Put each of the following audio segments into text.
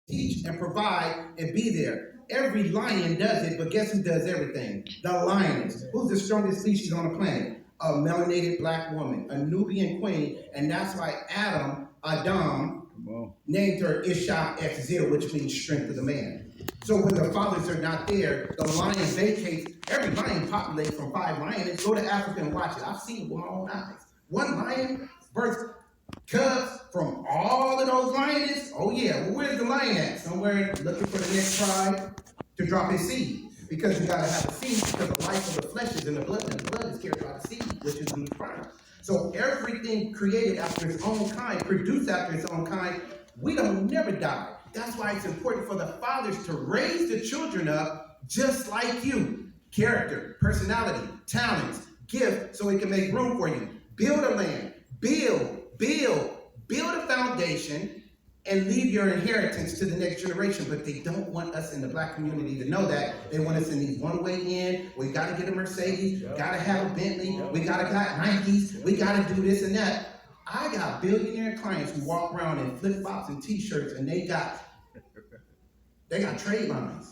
teach and provide and be there. Every lion does it, but guess who does everything? The lioness. Who's the strongest species on the planet? A melanated black woman, a Nubian queen, and that's why Adam, named her Isha X0, which means strength of the man. So when the fathers are not there, the lion vacates. Every lion populates from 5 lions. Go to Africa and watch it. I've seen it with my own eyes. One lion births cubs from all of those lionesses. Oh yeah, well where's the lion at? Somewhere looking for the next tribe to drop his seed. Because you gotta have a seed, because the life of the flesh is in the blood, and the blood is carried by the seed, which is in the Christ. So everything created after its own kind, produced after its own kind, we don't never die. That's why it's important for the fathers to raise the children up just like you. Character, personality, talents, gift, so it can make room for you. Build a land, build a foundation, and leave your inheritance to the next generation. But they don't want us in the black community to know that. They want us in these one-way in. We gotta get a Mercedes, gotta have a Bentley, we gotta got Nikes, we gotta do this and that. I got billionaire clients who walk around in flip-flops and t-shirts, and they got trade lines.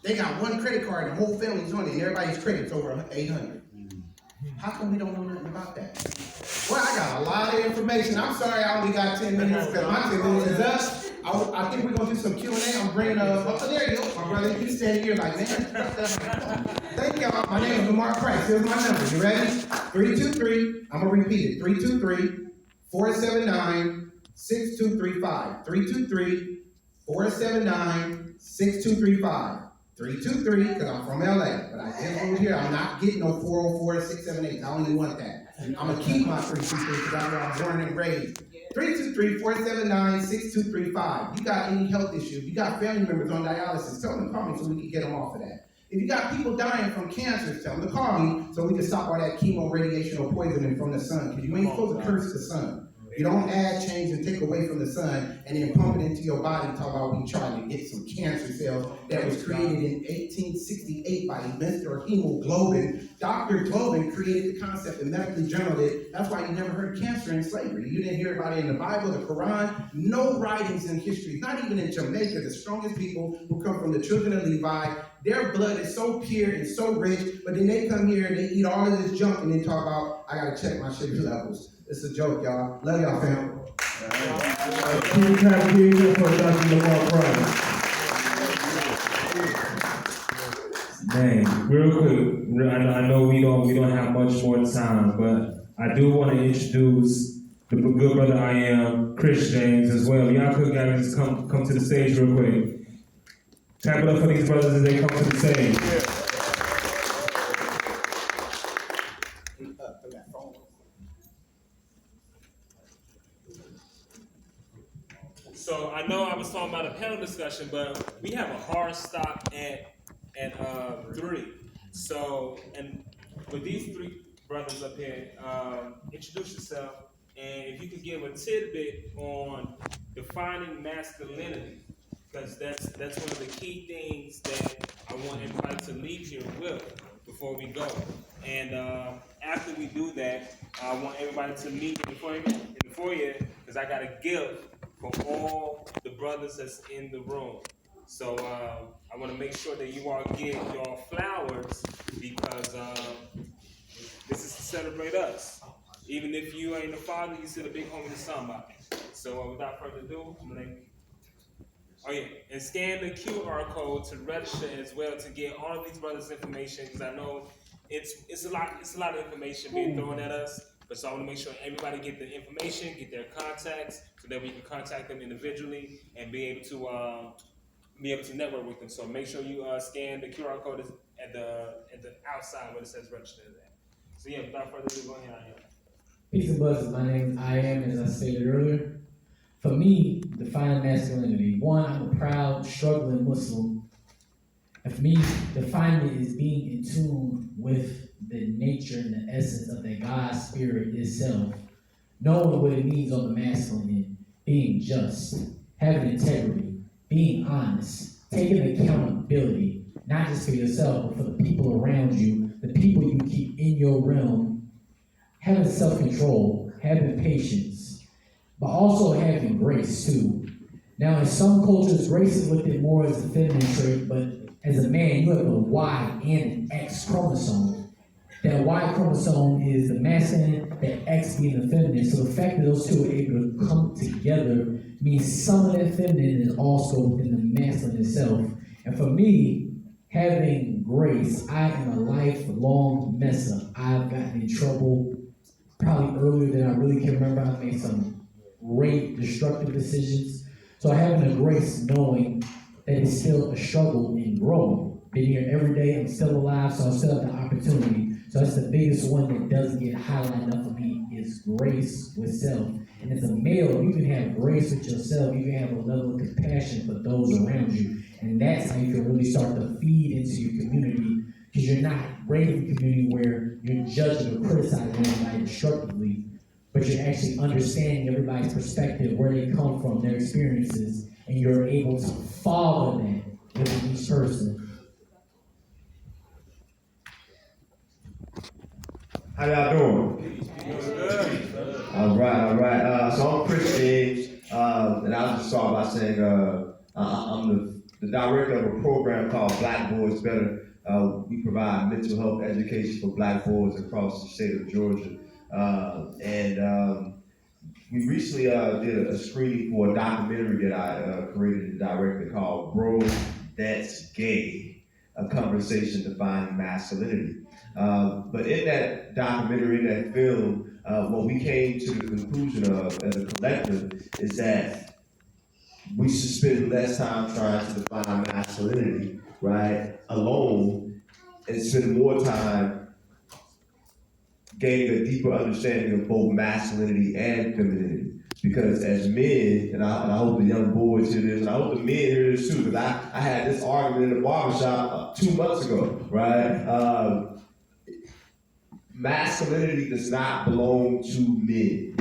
They got one credit card and the whole family's on it, and everybody's credit's over 800. How come we don't know nothing about that? Well, I got a lot of information. I'm sorry I only got 10 minutes, because my 10 minutes is up. I think we're gonna do some Q&A. I'm bringing oh, there you go. My brother, he's standing here like, man. Thank y'all. My name is Lamar Price. Here's my number. You ready? 323, I'm gonna repeat it. 323-479-6235. 323-479-6235. 323, because I'm from LA, but I just moved here. I'm not getting no 404 678. I only want that. I'm gonna keep my 323 because I know I'm born and raised. 323-479-6235. You got any health issues? You got family members on dialysis? Tell them to call me so we can get them off of that. If you got people dying from cancer, tell them to call me so we can stop all that chemo, radiation, or poisoning from the sun. Because you ain't supposed to curse the sun. You don't add, change, and take away from the sun and then pump it into your body and talk about we trying to get some cancer cells that was created in 1868 by Mr. Hemoglobin. Dr. Globin created the concept and medically journaled it. That's why you never heard cancer in slavery. You didn't hear about it in the Bible, the Quran, no writings in history. Not even in Jamaica, the strongest people who come from the children of Levi. Their blood is so pure and so rich, but then they come here and they eat all of this junk and then talk about, I gotta check my sugar levels. It's a joke, y'all. Love y'all, fam. Can you clap for Dr. Lamar Price? Man, real quick, I know we don't have much more time, but I do want to introduce the good brother I am, Chris James, as well. Y'all could guys just come to the stage real quick. Clap it up for these brothers as they come to the stage. So I know I was talking about a panel discussion, but we have a hard stop at 3. So, and with these 3 brothers up here, introduce yourself, and if you could give a tidbit on defining masculinity, because that's one of the key things that I want everybody to leave here with before we go. And after we do that, I want everybody to meet in the foyer, because I got a gift for all the brothers that's in the room. So I want to make sure that you all get your flowers, because this is to celebrate us. Even if you ain't the father, you still a big homie to somebody. So without further ado, I'm gonna. Oh yeah, and scan the QR code to register as well to get all of these brothers' information, because I know it's a lot of information being thrown at us. But so I want to make sure everybody get the information, get their contacts, so that we can contact them individually and be able to network with them. So make sure you scan the QR code at the outside where it says register at. So yeah, without further ado, go ahead, I am. Peace and blessings. My name is I Am, as I stated earlier. For me, defining masculinity. 1, I'm a proud, struggling Muslim. And for me, defining it is being in tune with the nature and the essence of the God spirit itself. Knowing what it means on the masculine end. Being just, having integrity, being honest, taking accountability, not just for yourself, but for the people around you, the people you keep in your realm, having self-control, having patience, but also having grace too. Now, in some cultures, grace is looked at more as a feminine trait, but as a man, you have a Y and an X chromosome. That Y chromosome is the masculine, that X being the feminine. So the fact that those two are able to come together means some of that feminine is also within the masculine itself. And for me, having grace, I am a lifelong mess up. I've gotten in trouble probably earlier than I really can remember. I've made some great destructive decisions. So having a grace knowing that it's still a struggle and growing. Been here every day, I'm still alive, so I still have the opportunity. So that's the biggest one that doesn't get highlighted enough for me is grace with self. And as a male, you can have grace with yourself, you can have a level of compassion for those around you. And that's how you can really start to feed into your community, because you're not raised in a community where you're judging or criticizing everybody destructively, but you're actually understanding everybody's perspective, where they come from, their experiences, and you're able to follow that within each person. How y'all doing? All right. So I'm Chris James, and I'll just start by saying I'm the director of a program called Black Boys Better. We provide mental health education for Black boys across the state of Georgia. We recently did a screening for a documentary that I created and directed called Bro, That's Gay, a conversation defining masculinity. But in that documentary, in that film, what we came to the conclusion of as a collective is that we should spend less time trying to define masculinity, right, alone, and spend more time gaining a deeper understanding of both masculinity and femininity. Because as men, and I hope the young boys hear this, and I hope the men hear this too, because I had this argument in the barbershop 2 months ago, right? Masculinity does not belong to men.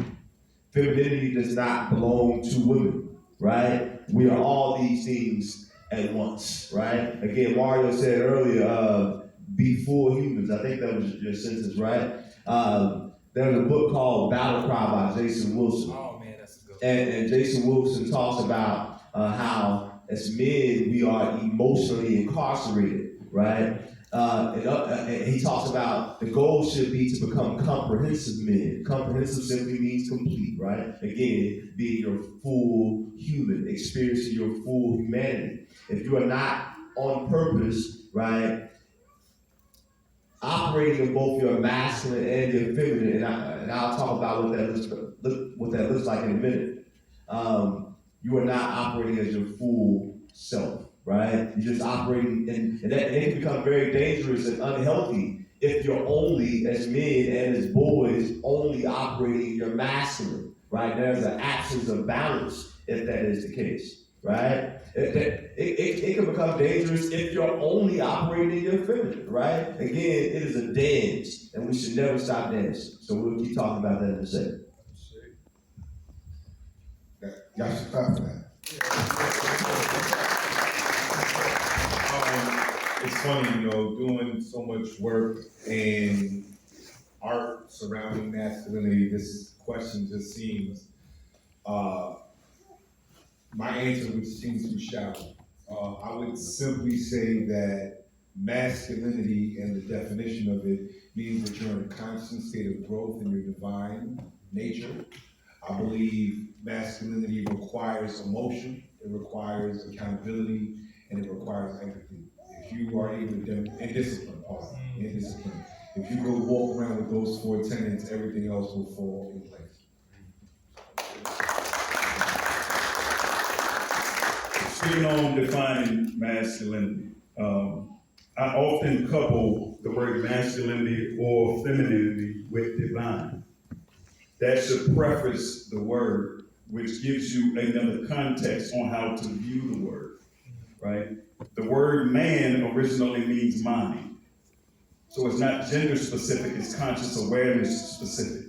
Femininity does not belong to women, right? We are all these things at once, right? Again, Mario said earlier, be full humans. I think that was your sentence, right? There's a book called Battle Cry by Jason Wilson. Oh man, that's good. And Jason Wilson talks about how as men, we are emotionally incarcerated, right? And he talks about the goal should be to become comprehensive men. Comprehensive simply means complete, right? Again, being your full human, experiencing your full humanity. If you are not on purpose, right, operating in both your masculine and your feminine, and I'll talk about what that looks like in a minute. You are not operating as your full self. Right? You're just operating, and it can become very dangerous and unhealthy if you're only, as men and as boys, only operating your masculine, right? There's an absence of balance if that is the case, right? It can become dangerous if you're only operating your feminine, right? Again, it is a dance, and we should never stop dancing. So we'll keep talking about that in a second. Y'all should clap for that. It's funny, doing so much work and art surrounding masculinity, this question just seems, my answer which seems too shallow. I would simply say that masculinity and the definition of it means that you're in a constant state of growth in your divine nature. I believe masculinity requires emotion, it requires accountability, and it requires empathy. If you are able to, and discipline, if you go walk around with those 4 tenets, everything else will fall in place. Speaking on defining masculinity, I often couple the word masculinity or femininity with divine. That should preface the word, which gives you another context on how to view the word, right? The word man originally means mind. So it's not gender specific, it's conscious awareness specific,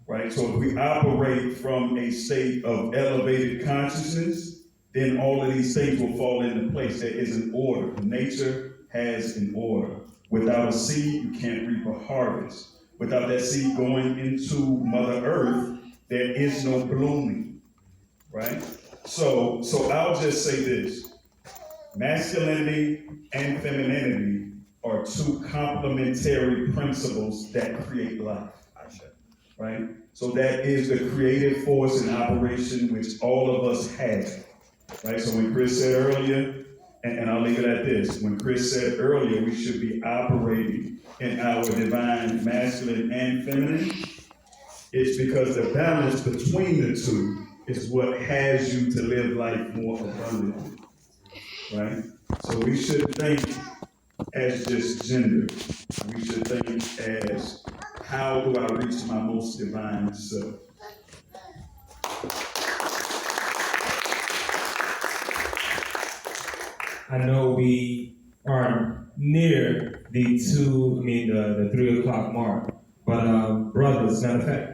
right? So if we operate from a state of elevated consciousness, then all of these things will fall into place. There is an order. Nature has an order. Without a seed, you can't reap a harvest. Without that seed going into Mother Earth, there is no blooming, right? So I'll just say this. Masculinity and femininity are two complementary principles that create life. Right? So that is the creative force in operation which all of us have. Right? So when Chris said earlier, and I'll leave it at this, when Chris said earlier we should be operating in our divine masculine and feminine, it's because the balance between the two is what has you to live life more abundantly. Right? So we shouldn't think as just gender. We should think as, how do I reach my most divine self? I know we are near the 3 o'clock mark, but brothers, matter of fact,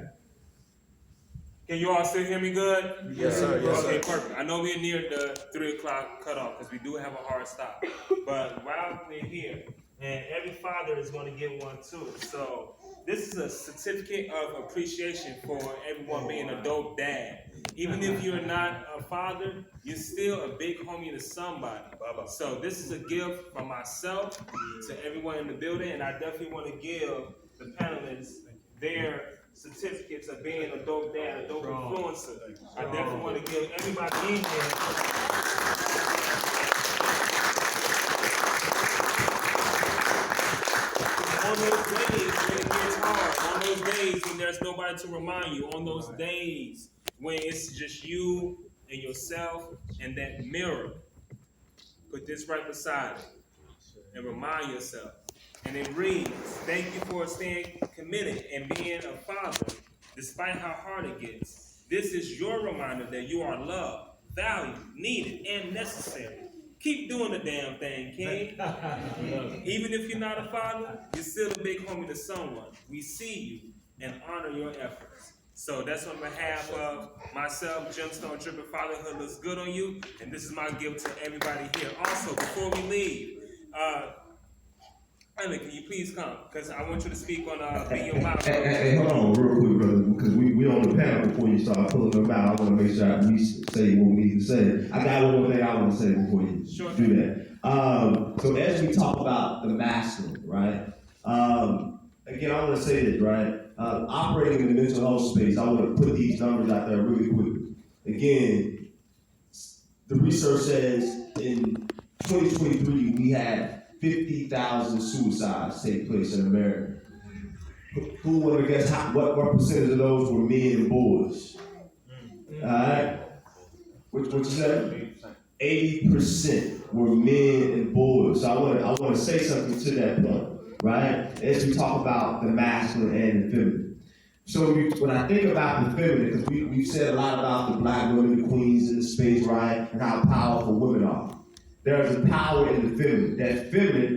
Can you all still hear me good? Yes, sir. Yes, Okay, sir. perfect. I know we're near the 3 o'clock cutoff because we do have a hard stop. But while we're here, and every father is going to get one too. So this is a certificate of appreciation for everyone being a dope dad. Even if you're not a father, you're still a big homie to somebody. So this is a gift from myself to everyone in the building, and I definitely want to give the panelists their certificates of being a dope dad, a dope influencer. I definitely want to give everybody in here. On those days when it gets hard, on those days when there's nobody to remind you, on those days when it's just you and yourself and that mirror, put this right beside it and remind yourself. And it reads, thank you for staying committed and being a father, despite how hard it gets. This is your reminder that you are loved, valued, needed, and necessary. Keep doing the damn thing, King. Even if you're not a father, you're still a big homie to someone. We see you and honor your efforts. So that's on behalf of myself, Gemstone Dripping Fatherhood Looks Good on You, and this is my gift to everybody here. Also, before we leave, Ellen, can you please come? Because I want you to speak on Be Your Mouth. Hey, hold on real quick, brother, because we on the panel before you start pulling them out. I want to make sure we say what we need to say. I got one more thing I want to say before you do that. So as we talk about the masculine, right? Again, I want to say this, right? Operating in the mental health space, I want to put these numbers out there really quickly. Again, the research says in 2023 we had 50,000 suicides take place in America. Who would have guessed what percentage of those were men and boys? Alright? What you said? 80% were men and boys. So I want to say something to that point, right? As we talk about the masculine and the feminine. So when I think about the feminine, because we've said a lot about the black women, the queens in the space, right? And how powerful women are. There's a power in the feminine. That feminine,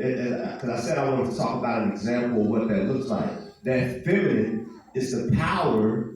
because I said I wanted to talk about an example of what that looks like. That feminine is the power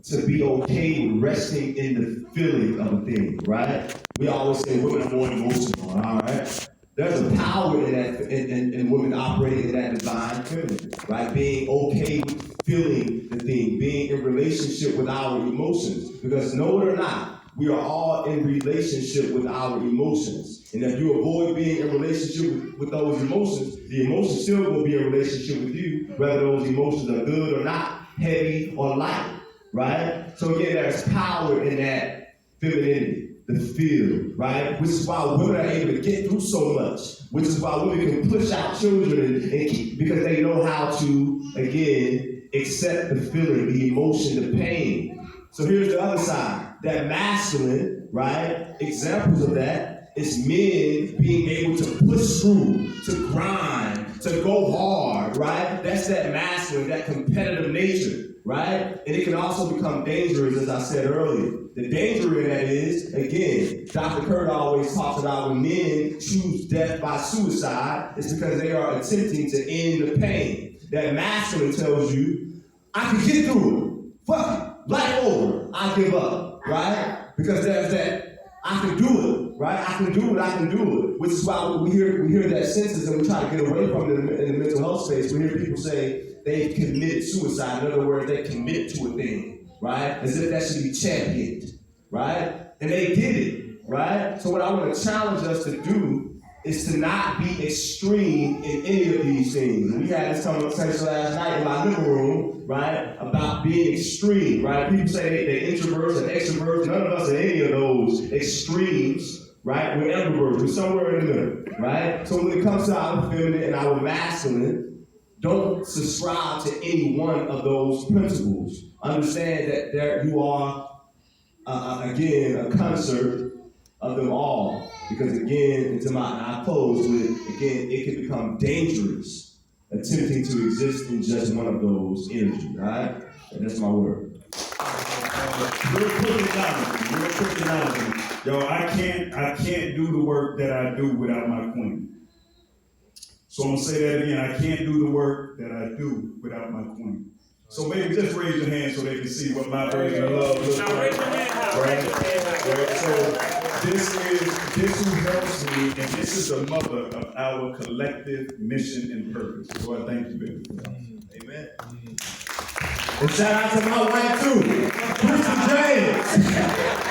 to be okay with resting in the feeling of a thing, right? We always say women are more emotional, all right? There's a power in that, in women operating in that divine feminine, right? Being okay with feeling the thing, being in relationship with our emotions. Because know it or not, we are all in relationship with our emotions. And if you avoid being in relationship with those emotions, the emotions still will be in relationship with you, whether those emotions are good or not, heavy or light, right? So again, there's power in that femininity, the feel, right? Which is why women are able to get through so much, which is why women can push out children and keep, because they know how to, again, accept the feeling, the emotion, the pain. So here's the other side. That masculine, right? Examples of that is men being able to push through, to grind, to go hard, right? That's that masculine, that competitive nature, right? And it can also become dangerous, as I said earlier. The danger in that is, again, Dr. Kurt always talks about when men choose death by suicide, it's because they are attempting to end the pain. That masculine tells you, I can get through it. Fuck it. Life over. I give up. Right? Because there's that, I can do it, right? I can do it, which is why we hear that census and we try to get away from it in the mental health space. We hear people say they committed suicide. In other words, they commit to a thing, right? As if that should be championed, right? And they did it, right? So what I want to challenge us to do is to not be extreme in any of these things. And we had this conversation last night in my living room, right, about being extreme, right? People say they're introverts and extroverts. None of us are any of those extremes, right? We're ambiverts. We're somewhere in the middle, right? So when it comes to our feminine and our masculine, don't subscribe to any one of those principles. Understand that there you are, again, a concert of them all. Because again, I close with, again, it can become dangerous attempting to exist in just one of those energies, right? And that's my word. Real quick analogy. Yo, I can't do the work that I do without my queen. So I'm gonna say that again. I can't do the work that I do without my queen. So maybe just raise your hand so they can see what my version of love looks Now like. raise your hand high. Right? Raise your hand high. Right? So this who helps me, and this is the mother of our collective mission and purpose. So I thank you, baby. Amen. And shout out to my wife too, Kristen James.